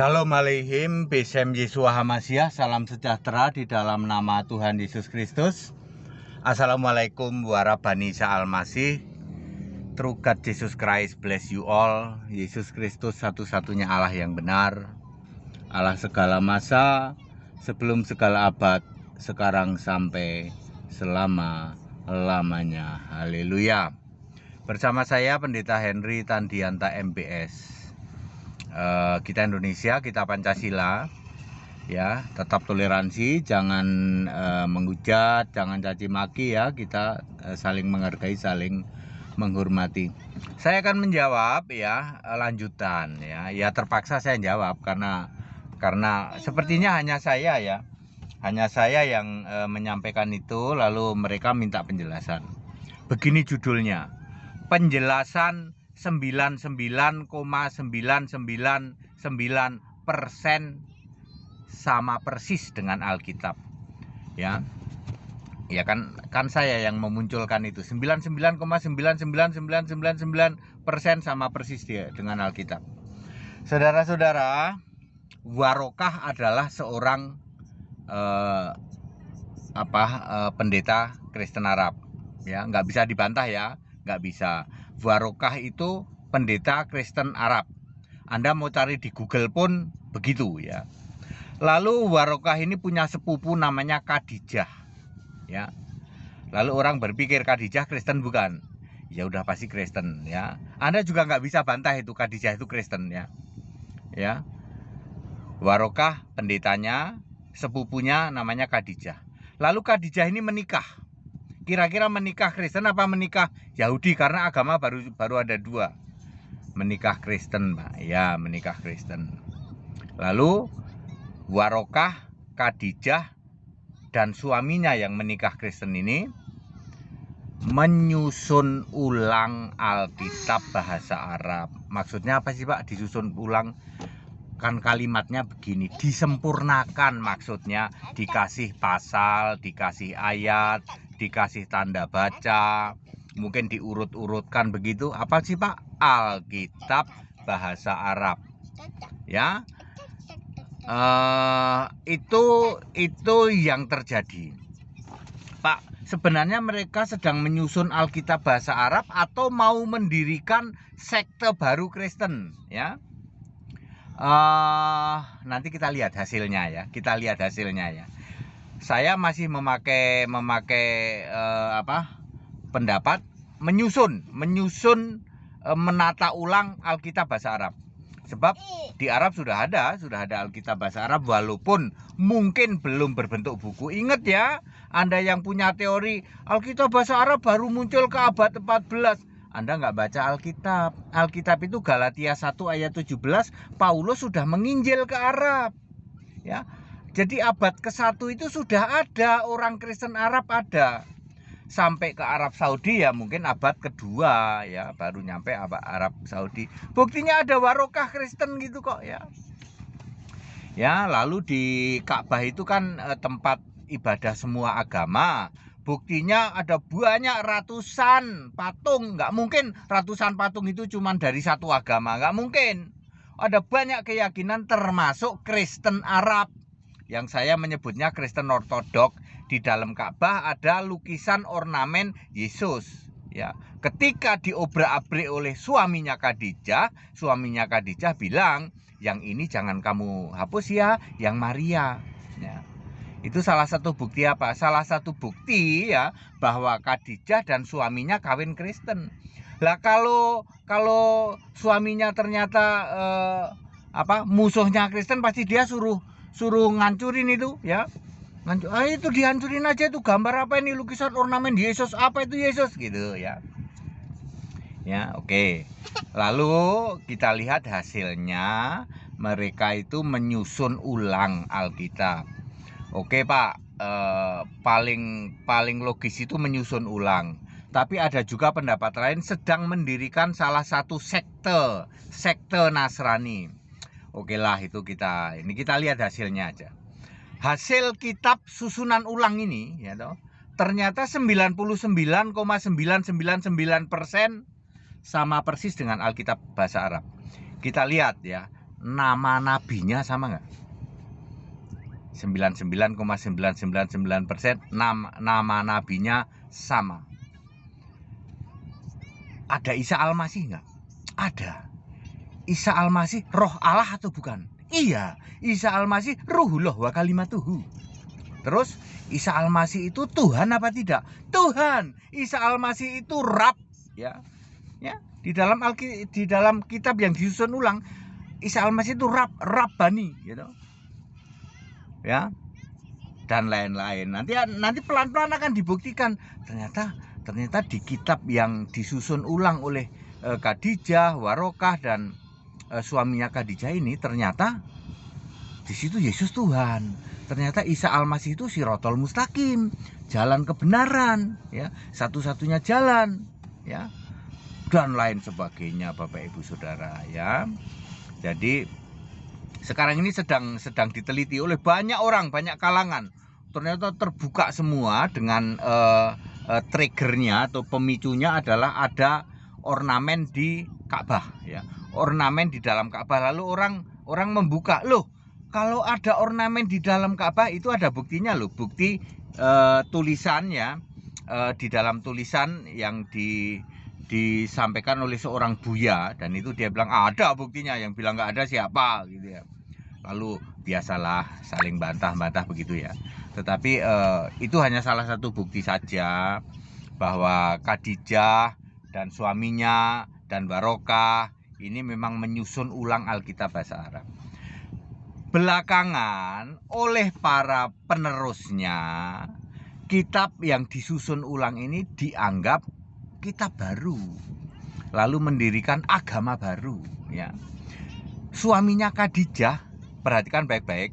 Shalom Aleihim, Besem Yesua Hamasyah, salam sejahtera di dalam nama Tuhan Yesus Kristus. Assalamualaikum warahmatullahi wabarakatuh. True God Jesus Christ bless you all. Yesus Kristus satu-satunya Allah yang benar, Allah segala masa, sebelum segala abad, sekarang sampai selama-lamanya. Haleluya. Bersama saya Pendeta Henry Tandianta MBS. Kita Indonesia, kita Pancasila, ya, tetap toleransi, jangan menghujat, jangan caci maki, ya, kita saling menghargai, saling menghormati. Saya akan menjawab, ya, lanjutan, ya terpaksa saya jawab karena sepertinya hanya saya yang menyampaikan itu, lalu mereka minta penjelasan. Begini judulnya, penjelasan 99,999% sama persis dengan Alkitab, ya kan saya yang memunculkan itu. 99,99999% sama persis dia dengan Alkitab. Saudara-saudara, Warokah adalah seorang pendeta Kristen Arab, ya, nggak bisa dibantah, ya, nggak bisa. Warokah itu pendeta Kristen Arab. Anda mau cari di Google pun begitu, ya. Lalu Warokah ini punya sepupu namanya Khadijah, ya. Lalu orang berpikir Khadijah Kristen bukan? Ya udah pasti Kristen, ya. Anda juga nggak bisa bantah itu Khadijah itu Kristen, ya. Ya. Warokah pendetanya, sepupunya namanya Khadijah. Lalu Khadijah ini menikah. Kira-kira menikah Kristen apa menikah Yahudi? Karena agama baru ada dua. Menikah Kristen, Pak. Ya, menikah Kristen. Lalu Warokah, Khadijah, dan suaminya yang menikah Kristen ini menyusun ulang Alkitab bahasa Arab. Maksudnya apa sih, Pak? Disusun ulang? Kan kalimatnya begini, disempurnakan, maksudnya dikasih pasal, dikasih ayat, dikasih tanda baca, mungkin diurut-urutkan begitu. Apa sih, Pak? Alkitab bahasa Arab, ya. Itu yang terjadi, Pak. Sebenarnya mereka sedang menyusun Alkitab bahasa Arab atau mau mendirikan sekte baru Kristen, ya. Nanti kita lihat hasilnya, ya. Kita lihat hasilnya, ya. Saya masih memakai pendapat menyusun menata ulang Alkitab bahasa Arab. Sebab di Arab sudah ada Alkitab bahasa Arab, walaupun mungkin belum berbentuk buku. Ingat, ya, Anda yang punya teori Alkitab bahasa Arab baru muncul ke abad 14. Anda nggak baca Alkitab. Alkitab itu Galatia 1 ayat 17, Paulus sudah menginjil ke Arab, ya. Jadi abad ke-1 itu sudah ada orang Kristen Arab ada. Sampai ke Arab Saudi, ya, mungkin abad kedua, ya, baru nyampe Arab Saudi. Buktinya ada Warokah Kristen gitu kok, ya. Ya, lalu di Ka'bah itu kan tempat ibadah semua agama. Buktinya ada banyak ratusan patung. Nggak mungkin ratusan patung itu cuma dari satu agama. Nggak mungkin. Ada banyak keyakinan termasuk Kristen Arab, yang saya menyebutnya Kristen Ortodok. Di dalam Ka'bah ada lukisan ornamen Yesus, ya. Ketika diobrak-abrik oleh suaminya Khadijah bilang, yang ini jangan kamu hapus, ya, yang Maria, ya. Itu salah satu bukti apa? Salah satu bukti, ya, bahwa Khadijah dan suaminya kawin Kristen. Lah kalau suaminya ternyata musuhnya Kristen, pasti dia suruh ngancurin itu, ya. Itu dihancurin aja, itu gambar apa ini, lukisan ornamen Yesus, apa itu Yesus gitu, ya. Ya, oke. Lalu kita lihat hasilnya, mereka itu menyusun ulang Alkitab. Oke, Pak, paling logis itu menyusun ulang. Tapi ada juga pendapat lain sedang mendirikan salah satu sekte Nasrani. Oke lah, itu kita lihat hasilnya aja. Hasil kitab susunan ulang ini, ya toh, ternyata 99,999% sama persis dengan Alkitab bahasa Arab. Kita lihat, ya. nama nabinya sama nggak? 99,999% nama nabinya sama. Ada Isa Al-Masih nggak? Ada. Isa Al-Masih roh Allah atau bukan? Iya, Isa Al-Masih ruhullah wa kalimatuhu. Terus Isa Al-Masih itu Tuhan apa tidak? Tuhan. Isa Al-Masih itu Rab, ya. Ya, di dalam kitab yang disusun ulang, Isa Al-Masih itu Rabbani, gitu. Ya. Dan lain-lain. Nanti pelan-pelan akan dibuktikan. Ternyata di kitab yang disusun ulang oleh Khadijah, Warokah dan suaminya Khadijah ini, ternyata di situ Yesus Tuhan. Ternyata Isa Al-Masih itu Sirotol Mustaqim, jalan kebenaran, ya, satu-satunya jalan, ya, dan lain sebagainya, Bapak Ibu Saudara, ya. Jadi sekarang ini sedang diteliti oleh banyak orang, banyak kalangan. Ternyata terbuka semua dengan triggernya atau pemicunya adalah ada ornamen di Ka'bah, ya. Ornamen di dalam Ka'bah. Lalu orang membuka, loh, kalau ada ornamen di dalam Ka'bah itu ada buktinya loh, bukti tulisannya, di dalam tulisan yang disampaikan oleh seorang buya, dan itu dia bilang ada buktinya, yang bilang nggak ada siapa, gitu ya. Lalu biasalah saling bantah-bantah begitu ya. Tetapi itu hanya salah satu bukti saja bahwa Khadijah dan suaminya dan Barokah ini memang menyusun ulang Alkitab bahasa Arab. Belakangan oleh para penerusnya, kitab yang disusun ulang ini dianggap kitab baru, lalu mendirikan agama baru, ya. Suaminya Khadijah, perhatikan baik-baik,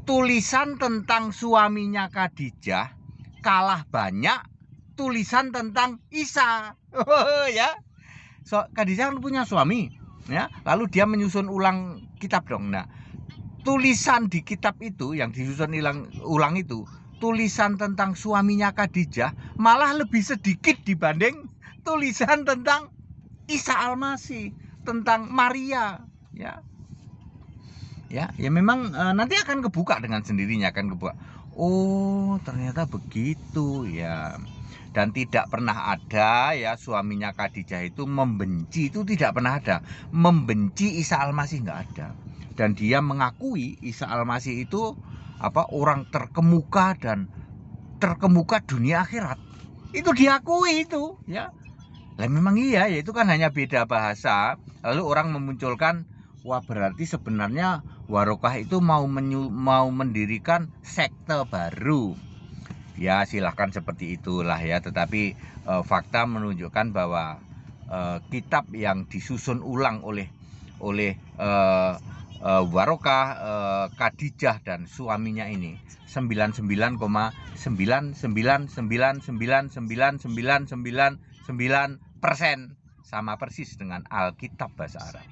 tulisan tentang suaminya Khadijah kalah banyak tulisan tentang Isa. Ya, Khadijah kan punya suami, ya, lalu dia menyusun ulang kitab dong. Nah, tulisan di kitab itu yang disusun ulang itu, tulisan tentang suaminya Khadijah malah lebih sedikit dibanding tulisan tentang Isa Al-Masih, tentang Maria, ya. Ya memang nanti akan kebuka dengan sendirinya, akan kebuka. Oh, ternyata begitu, ya. Dan tidak pernah ada, ya, suaminya Khadijah itu membenci, itu tidak pernah ada. Membenci Isa Al-Masih nggak ada. Dan dia mengakui Isa Al-Masih itu orang terkemuka dan terkemuka dunia akhirat. Itu diakui itu, ya. Lah memang iya, ya, itu kan hanya beda bahasa. Lalu orang memunculkan, wah, berarti sebenarnya Warokah itu mau mendirikan sekte baru. Ya, silahkan seperti itulah, ya. Tetapi fakta menunjukkan bahwa kitab yang disusun ulang oleh Warokah, Khadijah dan suaminya ini 99,9999999% sama persis dengan Alkitab bahasa Arab.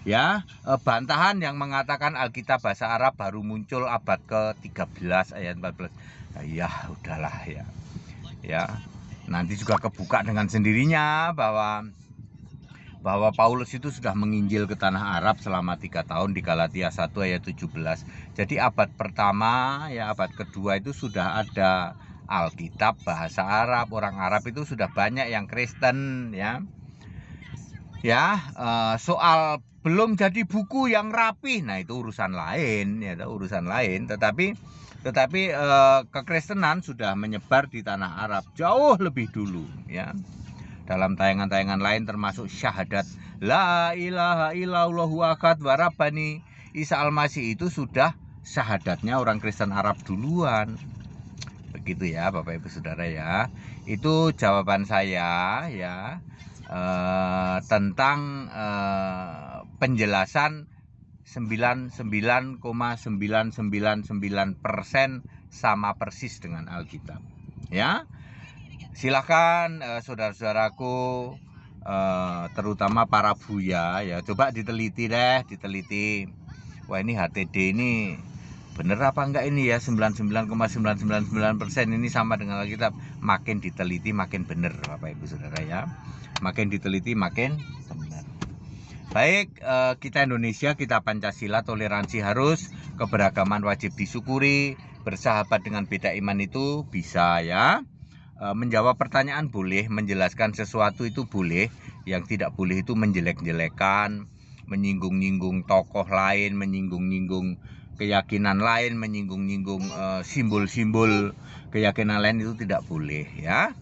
Ya, bantahan yang mengatakan Alkitab bahasa Arab baru muncul abad ke-13 ayat 14. Nah, ya udahlah, ya. Ya, nanti juga kebuka dengan sendirinya bahwa Paulus itu sudah menginjil ke tanah Arab selama 3 tahun di Galatia 1 ayat 17. Jadi abad pertama, ya, abad kedua itu sudah ada Alkitab bahasa Arab. Orang Arab itu sudah banyak yang Kristen, ya. Ya, soal belum jadi buku yang rapi, nah itu urusan lain, ya, urusan lain. Tetapi kekristenan sudah menyebar di tanah Arab jauh lebih dulu, ya. Dalam tayangan-tayangan lain termasuk syahadat la ilaha illallahu akad warabani Isa Al-Masih itu sudah syahadatnya orang Kristen Arab duluan. Begitu ya Bapak Ibu Saudara, ya. Itu jawaban saya, ya, tentang penjelasan 99,999% sama persis dengan Alkitab, ya. Silahkan saudara-saudaraku, terutama para buya, ya, coba diteliti. Wah, ini HTD ini bener apa enggak ini, ya, 99,999% ini sama dengan Alkitab. Makin diteliti makin bener Bapak Ibu Saudara, ya. Makin diteliti makin benar. Baik, kita Indonesia, kita Pancasila, toleransi harus, keberagaman wajib disyukuri, bersahabat dengan beda iman itu bisa ya. Menjawab pertanyaan boleh, menjelaskan sesuatu itu boleh, yang tidak boleh itu menjelek-jelekan, menyinggung-nyinggung tokoh lain, menyinggung-nyinggung keyakinan lain, menyinggung-nyinggung simbol-simbol keyakinan lain itu tidak boleh ya.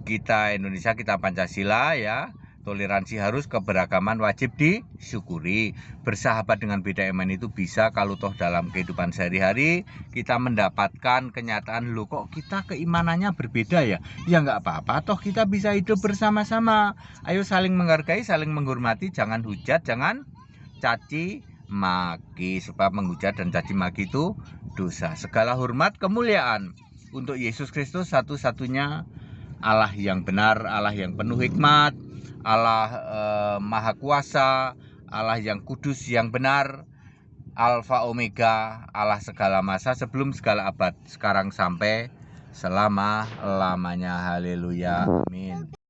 Kita Indonesia, kita Pancasila ya. Toleransi harus, keberagaman wajib disyukuri. Bersahabat dengan beda iman itu bisa kalau toh dalam kehidupan sehari-hari kita mendapatkan kenyataan, loh kok kita keimanannya berbeda ya. Ya nggak apa-apa, toh kita bisa hidup bersama-sama. Ayo saling menghargai, saling menghormati, jangan hujat, jangan caci maki. Sebab menghujat dan caci maki itu dosa. Segala hormat kemuliaan untuk Yesus Kristus, satu-satunya Allah yang benar, Allah yang penuh hikmat, Allah Maha Kuasa, Allah yang kudus, yang benar, Alfa Omega, Allah segala masa, sebelum segala abad, sekarang sampai selama-lamanya. Haleluya, amin.